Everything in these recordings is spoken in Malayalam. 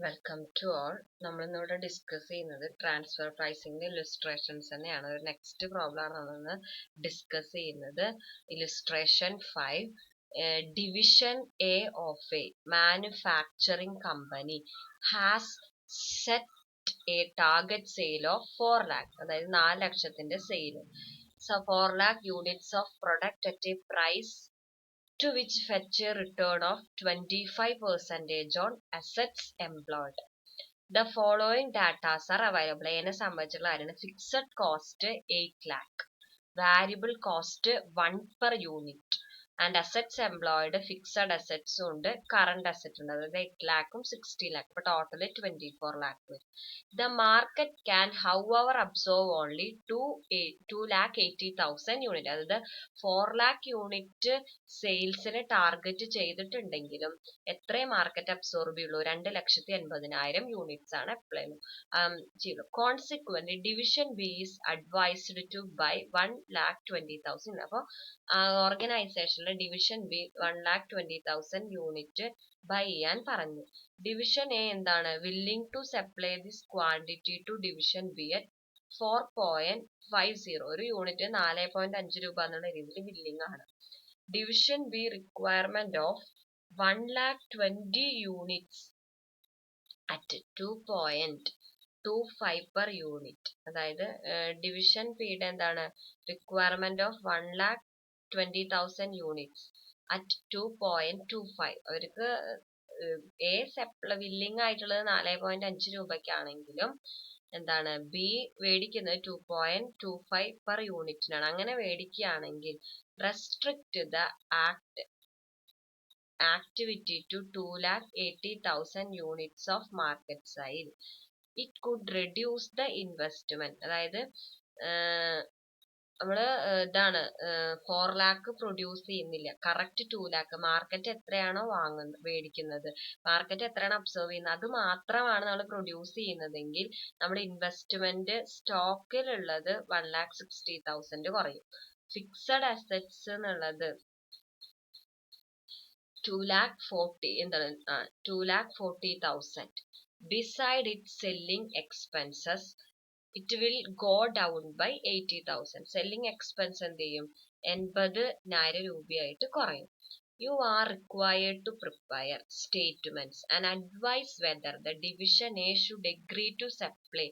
Welcome to all. നമ്മളിന്നിവിടെ ഡിസ്കസ് ചെയ്യുന്നത് ട്രാൻസ്ഫർ പ്രൈസിംഗിന്റെ ഇല്ലുസ്ട്രേഷൻസ് തന്നെയാണ്. ഒരു നെക്സ്റ്റ് പ്രോബ്ലം ആണ് നമ്മളിന്ന് ഡിസ്കസ് ചെയ്യുന്നത്. Illustration 5. Division A of a manufacturing company has set a target sale of 4 lakh, അതായത് 4 ലക്ഷത്തിന്റെ sale. So 4 lakh units of product at a price to which fetch a return of 25% on assets employed. The following data are available. അതിനെ സംബന്ധിച്ചുള്ള കാര്യമാണ്. Fixed cost 8 lakh, variable cost 1 per unit, and assets employed, fixed assets ഉണ്ട്, current asset ഉണ്ട്. അതായത് 8 lakh 60 lakh. അപ്പോൾ ടോട്ടൽ 24 lakh വരും. The market can however absorb only 2,80,000 unit. അതായത് 4 lakh unit സെയിൽസിനെ ടാർഗറ്റ് ചെയ്തിട്ടുണ്ടെങ്കിലും എത്രയും മാർക്കറ്റ് അബ്സോർബ് ചെയ്യുള്ളൂ? 2,80,000 യൂണിറ്റ്സ് ആണ് അപ്ലൈ ചെയ്യുള്ളൂ. Consequently division B is advised to buy 1,20,000. അപ്പോൾ ഓർഗനൈസേഷനിലെ ഡിവിഷൻ ബി 1,20,000 യൂണിറ്റ് ബൈ ചെയ്യാൻ പറഞ്ഞു. ഡിവിഷൻ എ എന്താണ്? Willing to supply this quantity to division B at 4.50. ഒരു യൂണിറ്റ് 4.5 രൂപ എന്നുള്ള രീതിയിൽ വില്ലിംഗ് ആണ്. Division B requirement of 1,20,000 units at 2.25 per unit. അതായത് ഡിവിഷൻ ബിയുടെ എന്താണ്? Requirement of 1,20,000 units at 2.25. അവർക്ക് എ വില്ലിംഗ് ആയിട്ടുള്ളത് 4.5 രൂപയ്ക്കാണെങ്കിലും എന്താണ് ബി മേടിക്കുന്നത് 2.25 per യൂണിറ്റിനാണ്. അങ്ങനെ മേടിക്കുകയാണെങ്കിൽ restrict the activity to 2,80,000 units of market size. It could reduce the investment. അതായത് നമ്മള് ഇതാണ് 4 lakh പ്രൊഡ്യൂസ് ചെയ്യുന്നില്ല, കറക്റ്റ് 2 lakh. മാർക്കറ്റ് എത്രയാണോ മേടിക്കുന്നത്, മാർക്കറ്റ് എത്രയാണോ അബ്സർവ് ചെയ്യുന്നത്, അത് മാത്രമാണ് നമ്മൾ പ്രൊഡ്യൂസ് ചെയ്യുന്നതെങ്കിൽ നമ്മുടെ ഇൻവെസ്റ്റ്മെന്റ് സ്റ്റോക്കിലുള്ളത് 1,60,000 കുറയും. ഫിക്സഡ് അസറ്റ്സ് എന്നുള്ളത് 2,40,000. Beside its selling expenses, it will go down by 80,000. Selling expense എന്ത് ചെയ്യും? 80,000 രൂപയായിട്ട് കുറയും. You are required to prepare statements and advise whether the division A should agree to supply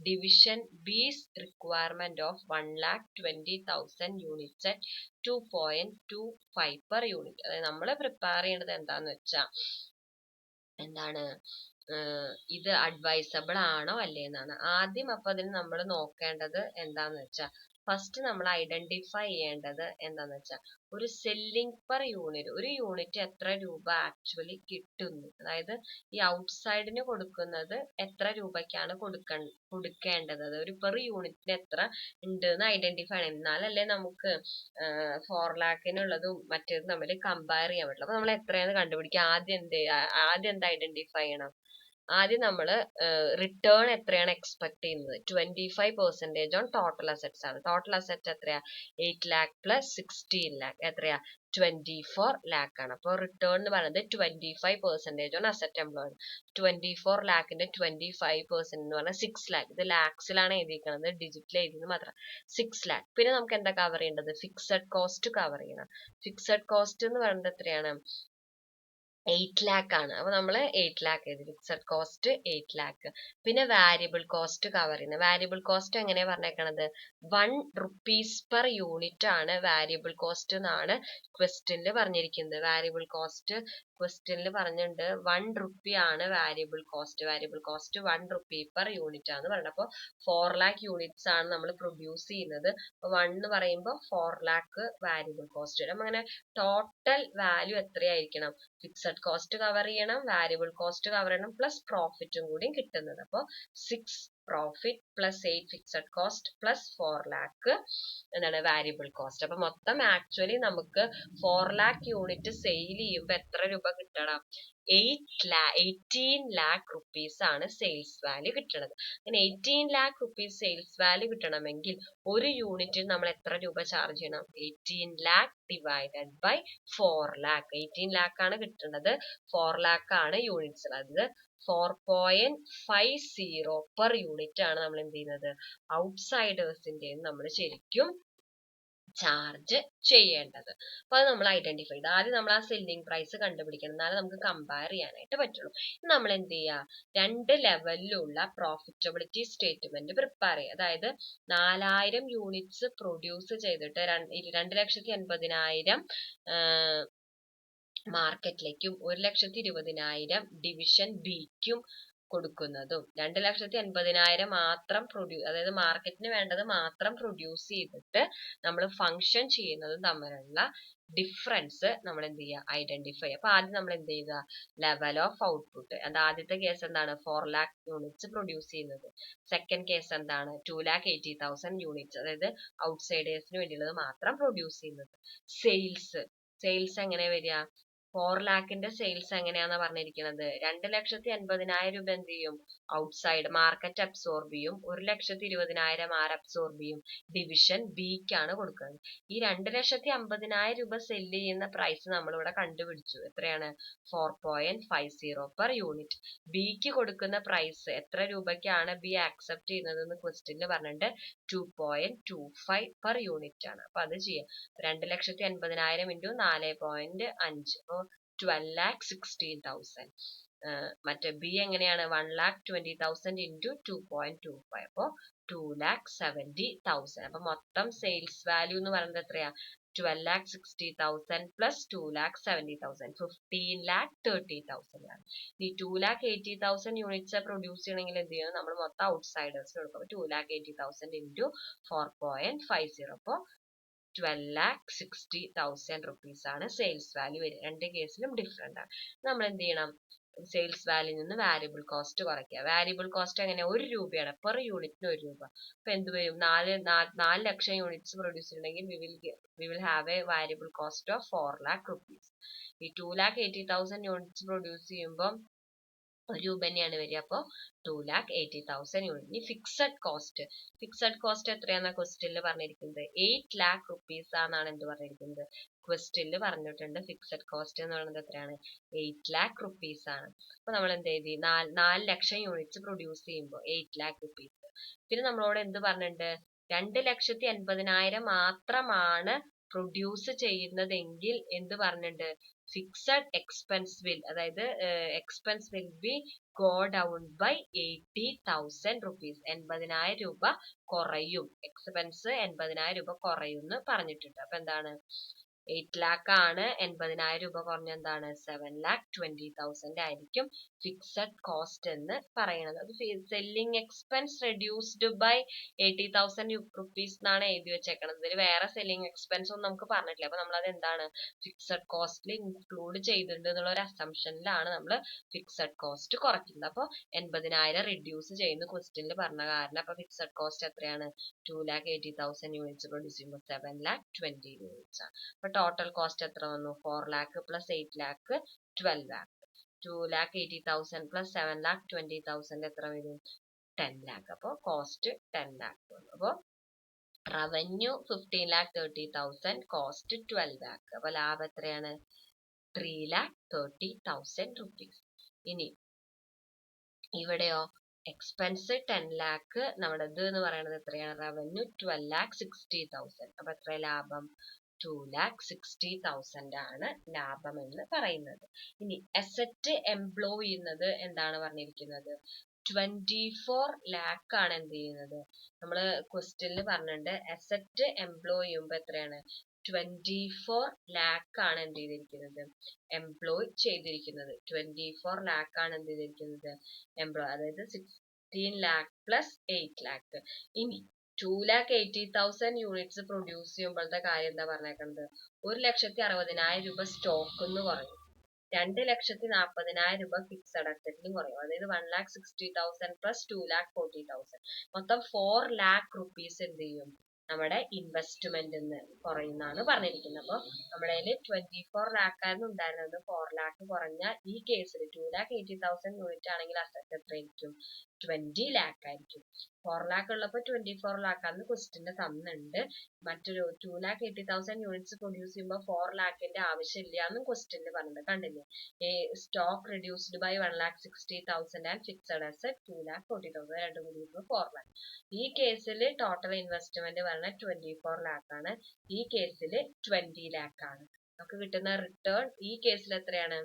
division B's requirement of 1,20,000 units at 2.25 per unit. അതായത് നമ്മൾ പ്രിപ്പയർ ചെയ്യേണ്ടത് എന്താന്ന് വെച്ചാൽ എന്താണ്, ഇത് അഡ്വൈസബിൾ ആണോ അല്ലേ എന്നാണ് ആദ്യം. അപ്പൊ അതിന് നമ്മൾ നോക്കേണ്ടത് എന്താന്ന് വെച്ചാൽ ഫസ്റ്റ് നമ്മൾ ഐഡന്റിഫൈ ചെയ്യേണ്ടത് എന്താന്ന് വെച്ചാൽ ഒരു സെല്ലിംഗ് പെർ യൂണിറ്റ്, ഒരു യൂണിറ്റ് എത്ര രൂപ ആക്ച്വലി കിട്ടുന്നു, അതായത് ഈ ഔട്ട്സൈഡിന് കൊടുക്കുന്നത് എത്ര രൂപയ്ക്കാണ് കൊടുക്കേണ്ടത്, ഒരു പെർ യൂണിറ്റിന് എത്ര ഉണ്ട് എന്ന് ഐഡന്റിഫൈ ചെയ്യണം. എന്നാലല്ലേ നമുക്ക് 4 ലാഖിനുള്ളതും മറ്റേതും തമ്മിൽ കമ്പയർ ചെയ്യാൻ പറ്റുള്ളൂ. അപ്പൊ നമ്മൾ എത്രയാണെന്ന് കണ്ടുപിടിക്കുക. ആദ്യം എന്താ ഐഡന്റിഫൈ ചെയ്യണം? ആദ്യം നമ്മൾ റിട്ടേൺ എത്രയാണ് എക്സ്പെക്ട് ചെയ്യുന്നത്? 25% ഓൺ ടോട്ടൽ അസറ്റ്സ് ആണ്. ടോട്ടൽ അസറ്റ് എത്രയാ? 8 lakh plus 16 lakh എത്രയാ? 24 lakh ആണ്. അപ്പോൾ റിട്ടേൺ എന്ന് പറയുന്നത് 25% ഓൺ അസറ്റ് എംപ്ലോയ്ഡ്. 24 ലാഖിന്റെ 25% എന്ന് പറഞ്ഞാൽ 6 lakh. ഇത് ലാക്സിലാണ് എഴുതിയിരിക്കുന്നത്, ഡിജിറ്റിൽ എഴുതിയത് മാത്രം. 6 lakh. പിന്നെ നമുക്ക് എന്താ കവർ ചെയ്യേണ്ടത്? ഫിക്സഡ് കോസ്റ്റ് കവർ ചെയ്യണം. ഫിക്സഡ് കോസ്റ്റ് എന്ന് പറയുന്നത് എത്രയാണ്? 8 lakh ആണ്. അപ്പൊ നമ്മൾ 8 lakh എഴുതി. Fixed cost 8 lakh. പിന്നെ വാരിയബിൾ കോസ്റ്റ് കവർ ചെയ്യുന്നത്. വാരിയബിൾ കോസ്റ്റ് എങ്ങനെയാ പറഞ്ഞേക്കണത്? 1 rupees per unit ആണ് വാരിയബിൾ കോസ്റ്റ് എന്നാണ് ക്വസ്റ്റ്യനിൽ പറഞ്ഞിരിക്കുന്നത്. വാരിയബിൾ കോസ്റ്റ് ക്വസ്റ്റ്യനിൽ പറഞ്ഞിട്ടുണ്ട് 1 rupee ആണ് variable cost. Variable cost 1 rupee per unit ആണ് പറയുന്നത്. അപ്പോൾ 4 lakh units ആണ് നമ്മൾ പ്രൊഡ്യൂസ് ചെയ്യുന്നത്. അപ്പൊ 1 എന്ന് പറയുമ്പോൾ 4 lakh വാരിയബിൾ കോസ്റ്റ് വരും. അങ്ങനെ ടോട്ടൽ വാല്യൂ എത്രയായിരിക്കണം? ഫിക്സഡ് കോസ്റ്റ് കവർ ചെയ്യണം, വാരിയബിൾ കോസ്റ്റ് കവർ ചെയ്യണം, പ്ലസ് പ്രോഫിറ്റും കൂടി കിട്ടുന്നത്. അപ്പോൾ 6 profit plus 8 fixed cost plus 4 lakh എന്താണ് വാരിയബിൾ കോസ്റ്റ്. അപ്പൊ മൊത്തം ആക്ച്വലി നമുക്ക് 4 lakh യൂണിറ്റ് സെയിൽ ചെയ്യുമ്പോൾ എത്ര രൂപ കിട്ടണം? 18 lakh rupees ആണ് സെയിൽസ് വാല്യൂ കിട്ടുന്നത്. അങ്ങനെ 18 lakh rupees സെയിൽസ് വാല്യൂ കിട്ടണമെങ്കിൽ ഒരു യൂണിറ്റിന് നമ്മൾ എത്ര രൂപ ചാർജ് ചെയ്യണം? 18 lakh divided by 4 lakh. 18 lakh ആണ് കിട്ടുന്നത്, 4 lakh ആണ് യൂണിറ്റ്സ്. അതായത് 4.50 per യൂണിറ്റ് ആണ് നമ്മൾ എന്ത് ചെയ്യുന്നത്, ഔട്ട്സൈഡേഴ്സിന്റെ നമ്മൾ ശരിക്കും ചാർജ് ചെയ്യേണ്ടത്. അപ്പൊ അത് നമ്മൾ ഐഡന്റിഫൈ ചെയ്ത് ആദ്യം നമ്മൾ ആ സെല്ലിംഗ് പ്രൈസ് കണ്ടുപിടിക്കണം, എന്നാലേ നമുക്ക് കമ്പയർ ചെയ്യാനായിട്ട് പറ്റുള്ളൂ. നമ്മൾ എന്ത് ചെയ്യുക, 2 ലെവലിലുള്ള പ്രോഫിറ്റബിലിറ്റി സ്റ്റേറ്റ്മെന്റ് പ്രിപ്പയർ ചെയ്യുക. അതായത് 4000 യൂണിറ്റ്സ് പ്രൊഡ്യൂസ് ചെയ്തിട്ട് 2,80,000 മാർക്കറ്റിലേക്കും 1,20,000 ഡിവിഷൻ ബിക്കും കൊടുക്കുന്നതും 2,80,000 മാത്രം അതായത് മാർക്കറ്റിന് വേണ്ടത് മാത്രം പ്രൊഡ്യൂസ് ചെയ്തിട്ട് നമ്മൾ ഫങ്ഷൻ ചെയ്യുന്നതും തമ്മിലുള്ള ഡിഫറൻസ് നമ്മൾ എന്ത് ചെയ്യുക, ഐഡന്റിഫൈ ചെയ്യുക. അപ്പൊ ആദ്യം നമ്മൾ എന്ത് ചെയ്യുക, ലെവൽ ഓഫ് ഔട്ട്പുട്ട്. അത് ആദ്യത്തെ കേസ് എന്താണ്, 4 lakh യൂണിറ്റ്സ് പ്രൊഡ്യൂസ് ചെയ്യുന്നത്. സെക്കൻഡ് കേസ് എന്താണ്, 2,80,000 യൂണിറ്റ്സ്, അതായത് ഔട്ട്സൈഡേഴ്സിന് വേണ്ടിയുള്ളത് മാത്രം പ്രൊഡ്യൂസ് ചെയ്യുന്നത്. സെയിൽസ് എങ്ങനെ വരിക, 4 ലാഖിന്റെ സെയിൽസ് എങ്ങനെയാണെന്ന് പറഞ്ഞിരിക്കുന്നത്, 2,80,000 രൂപ എന്ത് ചെയ്യും, ഔട്ട്സൈഡ് മാർക്കറ്റ് അബ്സോർബ് ചെയ്യും. 1,20,000 ആര് അബ്സോർബ് ചെയ്യും, ഡിവിഷൻ ബിക്കാണ് കൊടുക്കുന്നത്. ഈ 2,50,000 രൂപ സെല്ല് ചെയ്യുന്ന പ്രൈസ് നമ്മളിവിടെ കണ്ടുപിടിച്ചു. എത്രയാണ്, 4.50 per യൂണിറ്റ്. ബിക്ക് കൊടുക്കുന്ന പ്രൈസ് എത്ര രൂപയ്ക്കാണ് ബി ആക്സെപ്റ്റ് ചെയ്യുന്നത് എന്ന് ക്വസ്റ്റ്യനിൽ പറഞ്ഞിട്ട് 2.25 per യൂണിറ്റ് ആണ്. അപ്പൊ അത് ചെയ്യാം. 2,80,000 ഇൻറ്റു 4.5, അപ്പൊ 12,16,000. മറ്റേ ബി എങ്ങനെയാണ്, 1,20,000 ഇൻറ്റു 2.25, അപ്പൊ 2,70,000. അപ്പൊ മൊത്തം സെയിൽസ് വാല്യൂ എന്ന് പറയുന്നത് എത്രയാ, 12,60,000 പ്ലസ് 2,70,000, 15,30,000 ആണ്. ഈ 2,80,000 യൂണിറ്റ്സ് പ്രൊഡ്യൂസ് ചെയ്യണമെങ്കിൽ എന്ത് ചെയ്യണം, നമ്മൾ മൊത്തം ഔട്ട്സൈഡേഴ്സ് കൊടുക്കും. 2,80,000 ഇൻറ്റു 4.50, അപ്പൊ 12,60,000 റുപ്പീസ് ആണ് സെയിൽസ് വാല്യൂ വരിക. രണ്ട് കേസിലും ഡിഫറെന്റ് ആണ്. നമ്മൾ എന്ത് ചെയ്യണം, സെയിൽസ് വാല്യൂ നിന്ന് വാരിയബിൾ കോസ്റ്റ് കുറയ്ക്കുക. വാരിയബിൾ കോസ്റ്റ് എങ്ങനെ, 1 രൂപയാണ്, പെർ യൂണിറ്റിന് 1 രൂപ. അപ്പൊ എന്ത് വരും, 4 ലക്ഷം യൂണിറ്റ്സ് പ്രൊഡ്യൂസ് ചെയ്യണമെങ്കിൽ we will have a variable cost of 4 lakh rupees. ഈ 2,80,000 യൂണിറ്റ്സ് പ്രൊഡ്യൂസ് ചെയ്യുമ്പോൾ 1 രൂപ തന്നെയാണ് വരിക. അപ്പൊ 2,80,000 യൂണിറ്റ്. ഇനി ഫിക്സഡ് കോസ്റ്റ് എത്രയാണെന്ന ക്വസ്റ്റ്യനിൽ പറഞ്ഞിരിക്കുന്നത്, 8 lakh rupees ആണെന്നാണ് എന്ത് പറഞ്ഞിരിക്കുന്നത്, ക്വസ്റ്റ്യനിൽ പറഞ്ഞിട്ടുണ്ട്. ഫിക്സഡ് കോസ്റ്റ് എന്ന് പറയുന്നത് എത്രയാണ്, 8 lakh rupees ആണ്. അപ്പൊ നമ്മൾ എന്ത് ചെയ്തി, 4 ലക്ഷം യൂണിറ്റ്സ് പ്രൊഡ്യൂസ് ചെയ്യുമ്പോൾ 8 lakh rupees. പിന്നെ നമ്മളോട് എന്ത് പറഞ്ഞിട്ടുണ്ട്, 2,80,000 മാത്രമാണ് പ്രൊഡ്യൂസ് ചെയ്യുന്നതെങ്കിൽ എന്ത് പറഞ്ഞിട്ടുണ്ട്, ഫിക്സഡ് എക്സ്പെൻസ് വിൽ, അതായത് expense will be go down by 80,000 rupees. 80,000 രൂപ കുറയും, എക്സ്പെൻസ് 80,000 രൂപ കുറയും എന്ന് പറഞ്ഞിട്ടുണ്ട്. അപ്പൊ എന്താണ്, 8 lakh ആണ്, 80,000 രൂപ കുറഞ്ഞ എന്താണ്, 7,20,000 ആയിരിക്കും ഫിക്സഡ് കോസ്റ്റ് എന്ന് പറയുന്നത്. അത് selling expense reduced by 80,000 rupees എന്നാണ് എഴുതി വെച്ചേക്കുന്നത്. ഇതിൽ വേറെ സെല്ലിംഗ് എക്സ്പെൻസ് ഒന്നും നമുക്ക് പറഞ്ഞിട്ടില്ല. അപ്പൊ നമ്മളത് എന്താണ്, ഫിക്സഡ് കോസ്റ്റിൽ ഇൻക്ലൂഡ് ചെയ്തിട്ടുണ്ട് എന്നുള്ള ഒരു അസംഷനിലാണ് നമ്മൾ ഫിക്സഡ് കോസ്റ്റ് കുറയ്ക്കുന്നത്. അപ്പൊ 80,000 റിഡ്യൂസ് ചെയ്യുന്ന ക്വസ്റ്റ്യനിൽ പറഞ്ഞ കാരണം, അപ്പൊ ഫിക്സഡ് കോസ്റ്റ് എത്രയാണ്, 2,80,000 യൂണിറ്റ്സ് പ്രൊഡ്യൂസ് ചെയ്യുമ്പോൾ 7,20 യൂണിറ്റ്സ് ആണ്. അപ്പൊ ടോട്ടൽ കോസ്റ്റ് എത്ര വന്നു, 4 lakh plus 8 lakh 12 lakh. 2,80,000 plus 7,20,000 എത്ര വരും, 10 lakh. അപ്പൊ കോസ്റ്റ് 10 lakh വന്നു. അപ്പൊ റവന്യൂ 15,30,000, കോസ്റ്റ് 12 lakh. അപ്പൊ ലാഭം എത്രയാണ്, 3,30,000 റുപ്പീസ്. ഇനി ഇവിടെയോ എക്സ്പെൻസ് 10 lakh, നമ്മുടെ ഇത് എന്ന് പറയുന്നത് എത്രയാണ്, റവന്യൂ 12,60,000. അപ്പൊ എത്ര ലാഭം, 2,60,000 ആണ് ലാഭം എന്ന് പറയുന്നത്. ഇനി അസറ്റ് എംപ്ലോയ് ചെയ്യുന്നത് എന്താണ് പറഞ്ഞിരിക്കുന്നത്, 24 lakh ആണ് എന്ത് ചെയ്യുന്നത്, നമ്മള് ക്വസ്റ്റ്യനിൽ പറഞ്ഞിട്ടുണ്ട് അസറ്റ് എംപ്ലോയ് ചെയ്യുമ്പോൾ എത്രയാണ്, 24 lakh ആണ് എന്ത് ചെയ്തിരിക്കുന്നത്, എംപ്ലോയ് ചെയ്തിരിക്കുന്നത്. 24 lakh ആണ് എന്ത് ചെയ്തിരിക്കുന്നത്, എംപ്ലോയ്, അതായത് 16 lakh പ്ലസ് 8 lakh. ഇനി 2,80,000 യൂണിറ്റ്സ് പ്രൊഡ്യൂസ് ചെയ്യുമ്പോഴത്തെ കാര്യം എന്താ പറഞ്ഞേക്കുന്നത്, 1,60,000 രൂപ സ്റ്റോക്ക് എന്ന് പറയും, 2,40,000 രൂപ ഫിക്സഡ് അസറ്റിലും കുറയും. അതായത് 1,60,000 പ്ലസ് 2,40,000, മൊത്തം 4 lakh rupees എന്ത് ചെയ്യും, നമ്മുടെ ഇൻവെസ്റ്റ്മെന്റ് കുറയുന്നതാണ് പറഞ്ഞിരിക്കുന്നത്. അപ്പൊ നമ്മുടെ 24 lakh ആയിരുന്നു ഉണ്ടായിരുന്നത്, 4 lakh കുറഞ്ഞ ഈ കേസിൽ 2,80,000 യൂണിറ്റ് ആണെങ്കിൽ അസറ്റ് എത്രയായിരിക്കും, 20 lakh ആയിരിക്കും. 4 lakh ഉള്ളപ്പോൾ 24 lakh ആണെന്ന് ക്വസ്റ്റ്യന് തന്നിട്ടുണ്ട്. മറ്റൊരു 2,80,000 യൂണിറ്റ്സ് പ്രൊഡ്യൂസ് ചെയ്യുമ്പോൾ 4 lakhന്റെ ആവശ്യമില്ല എന്നും ക്വസ്റ്റ്യന് പറഞ്ഞത് കണ്ടില്ലേ. Stock reduced by 1,60,000 and fixed asset 2,40,000 രണ്ടും കൂടി 4 lakh. ഈ കേസിൽ ടോട്ടൽ ഇൻവെസ്റ്റ്മെന്റ് പറഞ്ഞാൽ 24 lakh ആണ്. ഈ കേസിൽ 20 lakh ആണ്. നമുക്ക് കിട്ടുന്ന റിട്ടേൺ ഈ കേസിൽ എത്രയാണ്?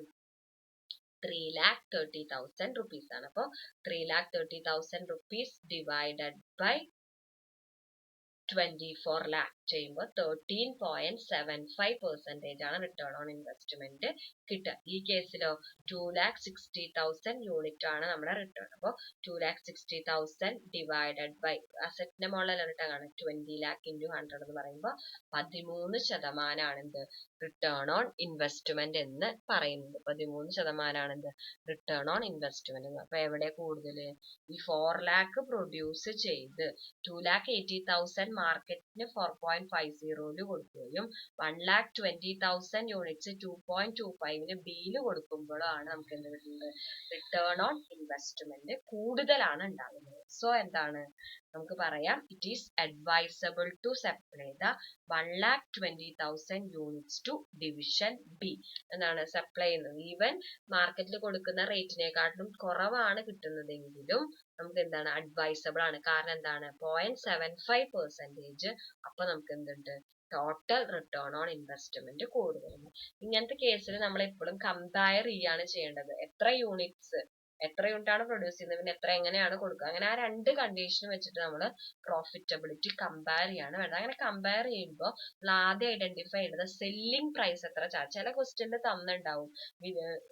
3,30,000 rupees ആണ്. അപ്പോൾ 3,30,000 rupees ഡിവൈഡഡ് ബൈ 24 lakh ചെയ്യുമ്പോൾ 13.75% ആണ് റിട്ടേൺ ഓൺ ഇൻവെസ്റ്റ്മെന്റ് കിട്ടുക. ഈ കേസിലോ 2,60,000 യൂണിറ്റ് ആണ് നമ്മുടെ റിട്ടേൺ. അപ്പോൾ 2,60,000 ഡിവൈഡഡ് ബൈ അസറ്റിന്റെ മുകളിൽ റിട്ടേൺ ആണ് 20 lakh into 100 എന്ന് പറയുമ്പോൾ 13% എന്ത് റിട്ടേൺ ഓൺ ഇൻവെസ്റ്റ്മെന്റ് എന്ന് പറയുന്നത്. 13% എന്ത് റിട്ടേൺ ഓൺ ഇൻവെസ്റ്റ്മെന്റ്. അപ്പൊ എവിടെ കൂടുതൽ? ഈ 4 lakh പ്രൊഡ്യൂസ് ചെയ്ത് 2,80,000 മാർക്കറ്റിന് 4.50 കൊടുക്കുകയും 1,20,000 യൂണിറ്റ്സ് 2.25 ബിയില് കൊടുക്കുമ്പോഴാണ് നമുക്ക് എന്ത് കിട്ടുന്നത്? റിട്ടേൺ ഓൺ ഇൻവെസ്റ്റ്മെന്റ് കൂടുതലാണ് ഉണ്ടാകുന്നത്. സോ എന്താണ് നമുക്ക് പറയാം? It is advisable to supply the 1,20,000 units to division B. എന്താണ് സപ്ലൈ ചെയ്യുന്നത്? ഈവൻ മാർക്കറ്റിൽ കൊടുക്കുന്ന റേറ്റിനെക്കാട്ടിലും കുറവാണ് കിട്ടുന്നതെങ്കിലും നമുക്ക് എന്താണ് അഡ്വൈസബിൾ ആണ്. കാരണം എന്താണ് 0.75%. അപ്പൊ നമുക്ക് എന്തുണ്ട്? ടോട്ടൽ റിട്ടേൺ ഓൺ ഇൻവെസ്റ്റ്മെന്റ് കൂടുതലാണ്. ഇങ്ങനത്തെ കേസിൽ നമ്മൾ എപ്പോഴും കമ്പയർ ചെയ്യാണ് ചെയ്യേണ്ടത്. എത്ര യൂണിറ്റ് ആണ് പ്രൊഡ്യൂസ് ചെയ്യുന്നത്, പിന്നെ എങ്ങനെയാണ് കൊടുക്കുക, അങ്ങനെ ആ രണ്ട് കണ്ടീഷൻ വെച്ചിട്ട് നമ്മൾ പ്രോഫിറ്റബിലിറ്റി കമ്പയർ ചെയ്യാണ് വേണ്ടത്. അങ്ങനെ കമ്പയർ ചെയ്യുമ്പോൾ നമ്മൾ ആദ്യം ഐഡന്റിഫൈ ചെയ്യേണ്ടത് സെല്ലിംഗ് പ്രൈസ് എത്ര ചാർജ്. ചില ക്വസ്റ്റ്യനിൽ തന്നിട്ടുണ്ടാവും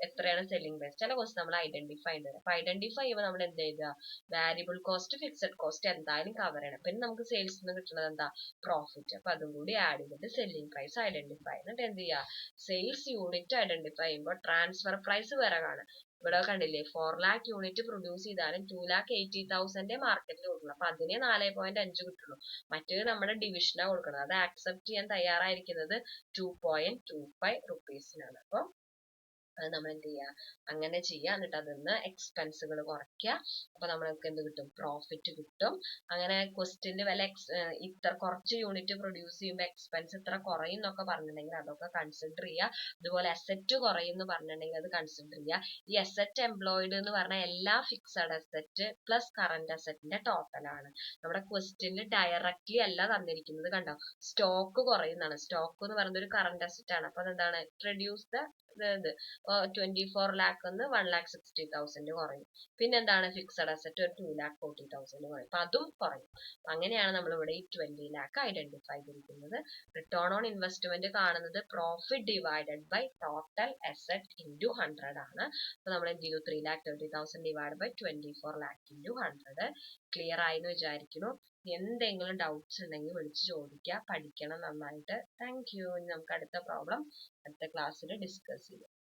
എത്രയാണ് സെല്ലിംഗ് പ്രൈസ്, ചില ക്വസ്റ്റ്യൻ നമ്മൾ ഐഡന്റിഫൈ ചെയ്യേണ്ടത്. അപ്പൊ ഐഡന്റിഫൈ ചെയ്യുമ്പോൾ നമ്മൾ എന്ത് ചെയ്യുക? വാരിയബിൾ കോസ്റ്റ് ഫിക്സഡ് കോസ്റ്റ് എന്തായാലും കവർ ചെയ്യണം. പിന്നെ നമുക്ക് സെയിൽസ് നിന്ന് കിട്ടുന്നത് എന്താ? പ്രോഫിറ്റ്. അപ്പൊ അതും കൂടി ആഡ് ചെയ്തിട്ട് സെല്ലിംഗ് പ്രൈസ് ഐഡന്റിഫൈ എന്നിട്ട് എന്ത് ചെയ്യുക? സെയിൽസ് യൂണിറ്റ് ഐഡന്റിഫൈ ചെയ്യുമ്പോൾ ട്രാൻസ്ഫർ പ്രൈസ് വേറെ കാണാം. ഇവിടെ കണ്ടില്ലേ 4 lakh യൂണിറ്റ് പ്രൊഡ്യൂസ് ചെയ്താലും 2,80,000 മാർക്കറ്റിൽ കൊടുക്കണം. അപ്പൊ അതിന് 4.5 കിട്ടുള്ളൂ. മറ്റേത് നമ്മുടെ ഡിവിഷനാണ് കൊടുക്കുന്നത്. അത് ആക്സെപ്റ്റ് ചെയ്യാൻ തയ്യാറായിരിക്കുന്നത് 2.25 റുപ്പീസിനാണ്. അപ്പൊ അത് നമ്മൾ എന്ത് ചെയ്യുക? അങ്ങനെ ചെയ്യുക. എന്നിട്ട് അതിന്ന് എക്സ്പെൻസുകൾ കുറയ്ക്കുക. അപ്പൊ നമ്മൾക്ക് എന്ത് കിട്ടും? പ്രോഫിറ്റ് കിട്ടും. അങ്ങനെ ക്വസ്റ്റ്യന്റെ വില ഇത്ര കുറച്ച് യൂണിറ്റ് പ്രൊഡ്യൂസ് ചെയ്യുമ്പോൾ എക്സ്പെൻസ് ഇത്ര കുറയും എന്നൊക്കെ പറഞ്ഞിട്ടുണ്ടെങ്കിൽ അതൊക്കെ കൺസിഡർ ചെയ്യുക. അതുപോലെ അസറ്റ് കുറയും എന്ന് പറഞ്ഞിട്ടുണ്ടെങ്കിൽ അത് കൺസിഡർ ചെയ്യുക. ഈ അസറ്റ് എംപ്ലോയിഡ് എന്ന് പറഞ്ഞാൽ എല്ലാ ഫിക്സഡ് അസറ്റ് പ്ലസ് കറന്റ് അസറ്റിന്റെ ടോട്ടൽ ആണ്. നമ്മുടെ ക്വസ്റ്റ്യനിൽ ഡയറക്റ്റ്ലി അല്ല തന്നിരിക്കുന്നത്. കണ്ടോ? സ്റ്റോക്ക് കുറയുന്നതാണ്. സ്റ്റോക്ക് എന്ന് പറയുന്നത് ഒരു കറന്റ് അസറ്റ് ആണ്. അപ്പൊ അതെന്താണ്? റെഡ്യൂസ് ദ 24 lakh എന്ന് 1,60,000 കുറയും. പിന്നെന്താണ്? ഫിക്സഡ് അസറ്റ് ഒരു 2,40,000 കുറയും. അപ്പൊ അതും കുറയും. അങ്ങനെയാണ് നമ്മൾ ഇവിടെ ഈ 20 lakh ഐഡന്റിഫൈ ചെയ്തിരിക്കുന്നത്. റിട്ടേൺ ഓൺ ഇൻവെസ്റ്റ്മെന്റ് കാണുന്നത് profit divided by total asset into 100 ആണ്. അപ്പൊ നമ്മൾ എന്ത് ചെയ്തു? 3,30,000 divide by 24 lakh into 100. Clear ആയി എന്ന് വിചാരിക്കുന്നു. എന്തെങ്കിലും ഡൗട്ട്സ് ഉണ്ടെങ്കിൽ വിളിച്ച് ചോദിക്കുക. പഠിക്കണം നന്നായിട്ട്. Thank you. ഇനി നമുക്ക് അടുത്ത പ്രോബ്ലം അടുത്ത ക്ലാസ്സിൽ ഡിസ്കസ് ചെയ്യാം.